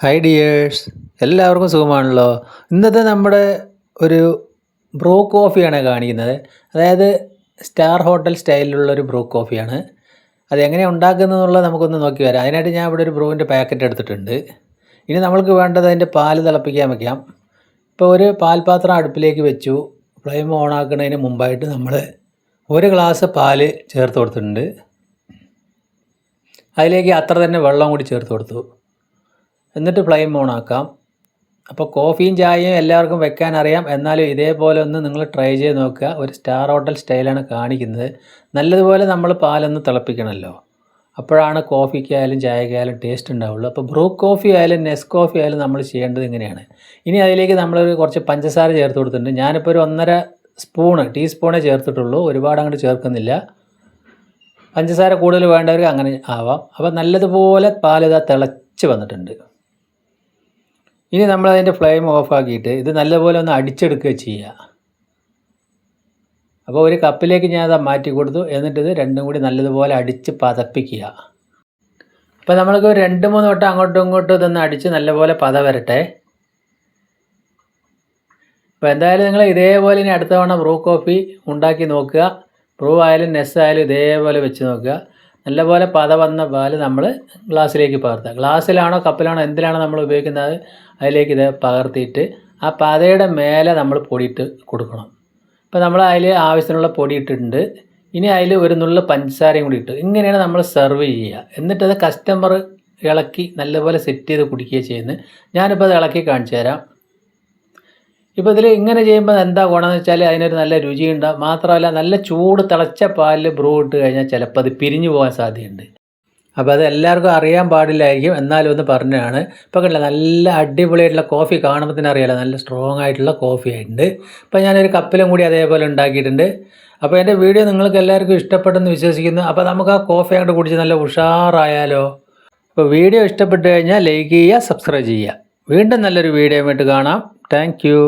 Hi dears, എല്ലാവർക്കും സുഖമാണല്ലോ. ഇന്നത്തെ നമ്മുടെ ഒരു ബ്രൂ കോഫിയാണ് കാണിക്കുന്നത്. അതായത് സ്റ്റാർ ഹോട്ടൽ സ്റ്റൈലിലുള്ളൊരു ബ്രൂ കോഫിയാണ്. അതെങ്ങനെയാണ് ഉണ്ടാക്കുന്നതെന്നുള്ളത് നമുക്കൊന്ന് നോക്കി വരാം. അതിനായിട്ട് ഞാൻ ഇവിടെ ഒരു ബ്രൂവിൻ്റെ പാക്കറ്റ് എടുത്തിട്ടുണ്ട്. ഇനി നമ്മൾക്ക് വേണ്ടത് അതിൻ്റെ പാല് തിളപ്പിക്കാൻ വയ്ക്കാം. ഇപ്പോൾ ഒരു പാൽപാത്രം അടുപ്പിലേക്ക് വെച്ചു. ഫ്ലെയിം ഓൺ ആക്കുന്നതിന് മുമ്പായിട്ട് നമ്മൾ ഒരു ഗ്ലാസ് പാല് ചേർത്ത് കൊടുത്തിട്ടുണ്ട്. അതിലേക്ക് അത്ര തന്നെ വെള്ളം കൂടി ചേർത്ത് കൊടുത്തു. എന്നിട്ട് ഫ്ലെയിം ഓൺ ആക്കാം. അപ്പോൾ കോഫിയും ചായയും എല്ലാവർക്കും വെക്കാൻ അറിയാം. എന്നാലും ഇതേപോലെ ഒന്ന് നിങ്ങൾ ട്രൈ ചെയ്ത് നോക്കുക. ഒരു സ്റ്റാർ ഹോട്ടൽ സ്റ്റൈലാണ് കാണിക്കുന്നത്. നല്ലതുപോലെ നമ്മൾ പാലൊന്ന് തിളപ്പിക്കണമല്ലോ, അപ്പോഴാണ് കോഫിക്കായാലും ചായക്കായാലും ടേസ്റ്റ് ഉണ്ടാവുള്ളൂ. അപ്പോൾ ബ്രൂ കോഫി ആയാലും നെസ് കോഫി ആയാലും നമ്മൾ ചെയ്യേണ്ടത് ഇങ്ങനെയാണ്. ഇനി അതിലേക്ക് നമ്മളൊരു കുറച്ച് പഞ്ചസാര ചേർത്ത് കൊടുത്തിട്ടുണ്ട്. ഞാനിപ്പോൾ ഒരു 1.5 ടീസ്പൂണേ ചേർത്തിട്ടുള്ളൂ, ഒരുപാട് അങ്ങോട്ട് ചേർക്കുന്നില്ല. പഞ്ചസാര കൂടുതൽ വേണ്ടവർക്ക് അങ്ങനെ ആവാം. അപ്പോൾ നല്ലതുപോലെ പാലിതാ തിളച്ച് വന്നിട്ടുണ്ട്. ഇനി നമ്മളതിൻ്റെ ഫ്ലെയിം ഓഫാക്കിയിട്ട് ഇത് നല്ലപോലെ ഒന്ന് അടിച്ചെടുക്കുക ചെയ്യുക. അപ്പോൾ ഒരു കപ്പിലേക്ക് ഞാൻ അത് മാറ്റി കൊടുത്തു. എന്നിട്ടിത് രണ്ടും കൂടി നല്ലതുപോലെ അടിച്ച് പതപ്പിക്കുക. അപ്പോൾ നമ്മൾക്ക് 2-3 വട്ടം അങ്ങോട്ടും ഇങ്ങോട്ടും ഇതൊന്ന് അടിച്ച് നല്ലപോലെ പത വരട്ടെ. അപ്പോൾ എന്തായാലും നിങ്ങൾ ഇതേപോലെ ഇനി അടുത്ത തവണ ബ്രൂ കോഫി ഉണ്ടാക്കി നോക്കുക. ബ്രൂ ആയാലും നെസ് ആയാലും ഇതേപോലെ വെച്ച് നോക്കുക. നല്ലപോലെ പത വന്ന പാല് നമ്മൾ ഗ്ലാസ്സിലേക്ക് പകർത്തുക. ഗ്ലാസ്സിലാണോ കപ്പിലാണോ എന്തിലാണോ നമ്മൾ ഉപയോഗിക്കുന്നത് അതിലേക്ക് ഇത് പകർത്തിയിട്ട് ആ പതയുടെ മേലെ നമ്മൾ പൊടിയിട്ട് കൊടുക്കണം. ഇപ്പോൾ നമ്മൾ അതിൽ ആവശ്യത്തിനുള്ള പൊടി ഇട്ടിട്ടുണ്ട്. ഇനി അതിൽ ഒരു നുള്ളു പഞ്ചസാരയും കൂടി ഇട്ട് ഇങ്ങനെയാണ് നമ്മൾ സെർവ് ചെയ്യുക. എന്നിട്ടത് കസ്റ്റമർ ഇളക്കി നല്ലപോലെ സെറ്റ് ചെയ്ത് കുടിക്കുകയാണ് ചെയ്യുന്നത്. ഞാനിപ്പോൾ അത് ഇളക്കി കാണിച്ചു തരാം. ഇപ്പോൾ ഇതിൽ ഇങ്ങനെ ചെയ്യുമ്പോൾ എന്താ ഗുണമെന്ന് വെച്ചാൽ അതിനൊരു നല്ല രുചിയുണ്ടാകും. മാത്രമല്ല നല്ല ചൂട് തിളച്ച പാലിൽ ബ്രൂ ഇട്ട് കഴിഞ്ഞാൽ ചിലപ്പോൾ അത് പിരിഞ്ഞു പോകാൻ സാധ്യതയുണ്ട്. അപ്പോൾ അത് എല്ലാവർക്കും അറിയാൻ പാടില്ലായിരിക്കും, എന്നാലും ഒന്ന് പറഞ്ഞതാണ്. ഇപ്പോൾ കണ്ടില്ല, നല്ല അടിപൊളിയായിട്ടുള്ള കോഫി കാണുമ്പോൾ തന്നെ അറിയാലോ, നല്ല സ്ട്രോങ് ആയിട്ടുള്ള കോഫി ആയിട്ടുണ്ട്. അപ്പോൾ ഞാനൊരു കപ്പിലും കൂടി അതേപോലെ ഉണ്ടാക്കിയിട്ടുണ്ട്. അപ്പോൾ എൻ്റെ വീഡിയോ നിങ്ങൾക്ക് എല്ലാവർക്കും ഇഷ്ടപ്പെട്ടെന്ന് വിശ്വസിക്കുന്നു. അപ്പോൾ നമുക്ക് ആ കോഫി അങ്ങോട്ട് കുടിച്ച് നല്ല ഉഷാറായാലോ. അപ്പോൾ വീഡിയോ ഇഷ്ടപ്പെട്ട് കഴിഞ്ഞാൽ ലൈക്ക് ചെയ്യുക, സബ്സ്ക്രൈബ് ചെയ്യുക. വീണ്ടും നല്ലൊരു വീഡിയോ ആയിട്ട് കാണാം. Thank you.